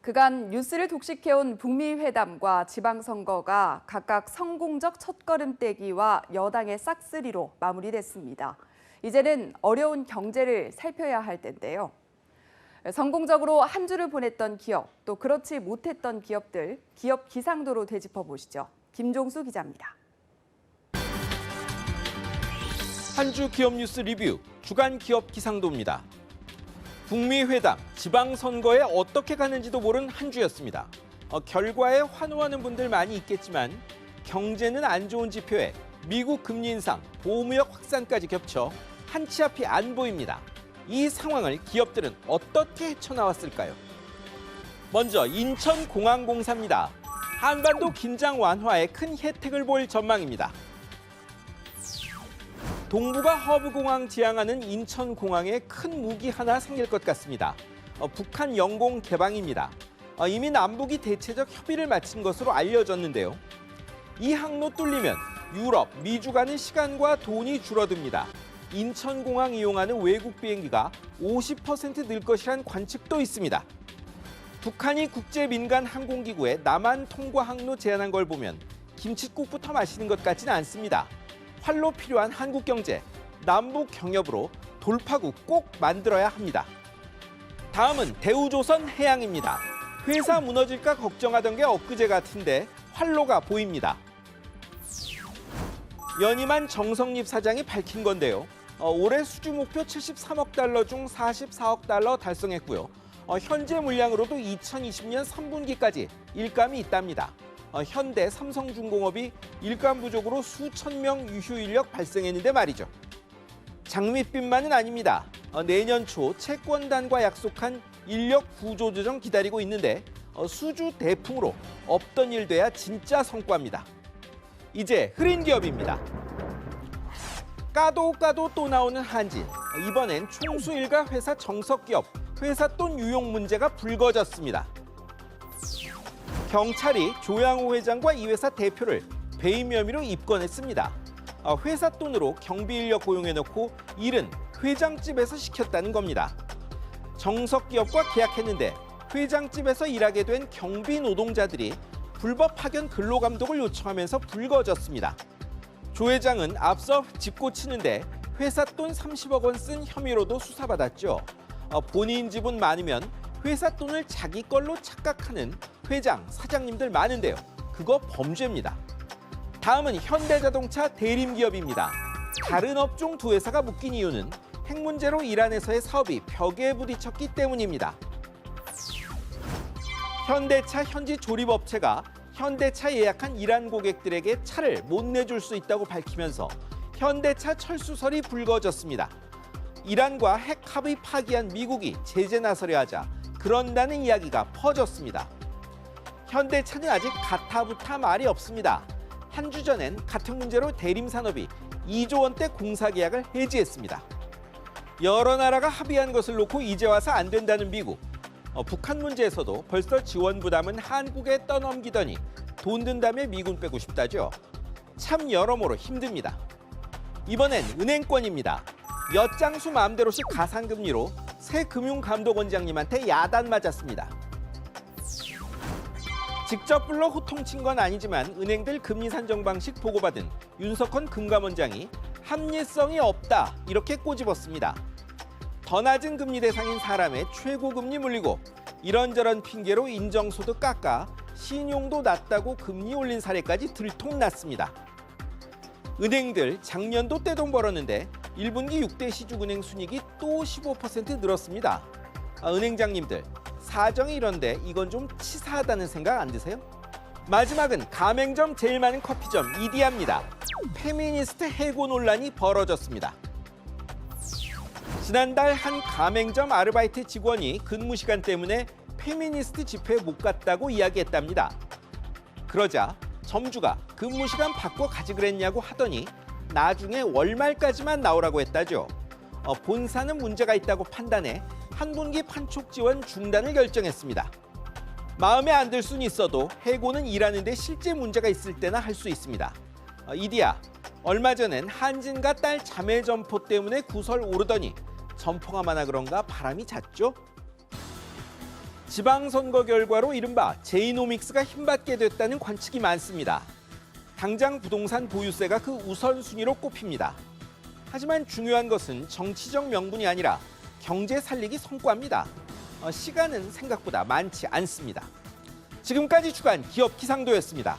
그간 뉴스를 독식해온 북미 회담과 지방선거가 각각 성공적 첫걸음떼기와 여당의 싹쓸이로 마무리됐습니다. 이제는 어려운 경제를 살펴야 할 때인데요. 성공적으로 한 주를 보냈던 기업, 또 그렇지 못했던 기업들, 기업 기상도로 되짚어보시죠. 김종수 기자입니다. 한 주 기업 뉴스 리뷰, 주간 기업 기상도입니다. 북미 회담, 지방선거에 어떻게 가는지도 모른 한 주였습니다. 결과에 환호하는 분들 많이 있겠지만 경제는 안 좋은 지표에 미국 금리 인상, 보호무역 확산까지 겹쳐 한치 앞이 안 보입니다. 이 상황을 기업들은 어떻게 헤쳐나왔을까요? 먼저 인천공항공사입니다. 한반도 긴장 완화에 큰 혜택을 볼 전망입니다. 동북아 허브공항 지향하는 인천공항에 큰 무기 하나 생길 것 같습니다. 북한 영공 개방입니다. 이미 남북이 대체적 협의를 마친 것으로 알려졌는데요. 이 항로 뚫리면 유럽, 미주 가는 시간과 돈이 줄어듭니다. 인천공항 이용하는 외국 비행기가 50% 늘 것이란 관측도 있습니다. 북한이 국제민간항공기구에 남한 통과 항로 제한한 걸 보면 김칫국부터 마시는 것 같지는 않습니다. 활로 필요한 한국 경제, 남북 경협으로 돌파구 꼭 만들어야 합니다. 다음은 대우조선해양입니다. 회사 무너질까 걱정하던 게 엊그제 같은데 활로가 보입니다. 연임한 정성립 사장이 밝힌 건데요. 올해 수주 목표 73억 달러 중 44억 달러 달성했고요. 현재 물량으로도 2020년 3분기까지 일감이 있답니다. 현대, 삼성중공업이 일감 부족으로 수천 명 유휴 인력 발생했는데 말이죠. 장밋빛만은 아닙니다. 내년 초 채권단과 약속한 인력 구조 조정 기다리고 있는데 수주 대풍으로 없던 일 돼야 진짜 성과입니다. 이제 흐린 기업입니다. 까도 또 나오는 한진. 이번엔 총수 일가 회사 정석기업, 회삿돈 유용 문제가 불거졌습니다. 경찰이 조양호 회장과 이 회사 대표를 배임 혐의로 입건했습니다. 회삿돈으로 경비 인력 고용해놓고 일은 회장집에서 시켰다는 겁니다. 정석기업과 계약했는데 회장집에서 일하게 된 경비 노동자들이 불법 파견 근로감독을 요청하면서 불거졌습니다. 조 회장은 앞서 집고치는데 회삿돈 30억 원 쓴 혐의로도 수사받았죠. 본인 지분 많으면 회삿돈을 자기 걸로 착각하는 회장, 사장님들 많은데요. 그거 범죄입니다. 다음은 현대자동차 대림기업입니다. 다른 업종 두 회사가 묶인 이유는 핵 문제로 이란에서의 사업이 벽에 부딪혔기 때문입니다. 현대차 현지 조립업체가 현대차 예약한 이란 고객들에게 차를 못 내줄 수 있다고 밝히면서 현대차 철수설이 불거졌습니다. 이란과 핵 합의 파기한 미국이 제재 나서려 하자 그런다는 이야기가 퍼졌습니다. 현대차는 아직 가타부타 말이 없습니다. 한 주 전엔 같은 문제로 대림산업이 2조 원대 공사 계약을 해지했습니다. 여러 나라가 합의한 것을 놓고 이제 와서 안 된다는 미국. 북한 문제에서도 벌써 지원 부담은 한국에 떠넘기더니 돈 든다며 미군 빼고 싶다죠. 참 여러모로 힘듭니다. 이번엔 은행권입니다. 엿장수 마음대로씩 가상금리로 새 금융감독원장님한테 야단 맞았습니다. 직접 불러 호통친 건 아니지만 은행들 금리 산정 방식 보고받은 윤석헌 금감원장이 합리성이 없다 이렇게 꼬집었습니다. 더 낮은 금리 대상인 사람의 최고금리 물리고 이런저런 핑계로 인정소득 깎아 신용도 낮다고 금리 올린 사례까지 들통났습니다. 은행들 작년도 떼돈 벌었는데 1분기 6대 시중은행 순이익이 또 15% 늘었습니다. 은행장님들, 사정이 이런데 이건 좀 치사하다는 생각 안 드세요? 마지막은 가맹점 제일 많은 커피점 이디야입니다. 페미니스트 해고 논란이 벌어졌습니다. 지난달 한 가맹점 아르바이트 직원이 근무 시간 때문에 페미니스트 집회에 못 갔다고 이야기했답니다. 그러자 점주가 근무 시간 바꿔 가지 그랬냐고 하더니 나중에 월말까지만 나오라고 했다죠. 본사는 문제가 있다고 판단해 한 분기 판촉 지원 중단을 결정했습니다. 마음에 안 들 수는 있어도 해고는 일하는데 실제 문제가 있을 때나 할 수 있습니다. 이디야, 얼마 전엔 한진과 딸 자매 점포 때문에 구설 오르더니 점포가 많아 그런가 바람이 잤죠? 지방선거 결과로 이른바 제이노믹스가 힘받게 됐다는 관측이 많습니다. 당장 부동산 보유세가 그 우선순위로 꼽힙니다. 하지만 중요한 것은 정치적 명분이 아니라 경제 살리기 성과입니다. 시간은 생각보다 많지 않습니다. 지금까지 주간 기업 기상도였습니다.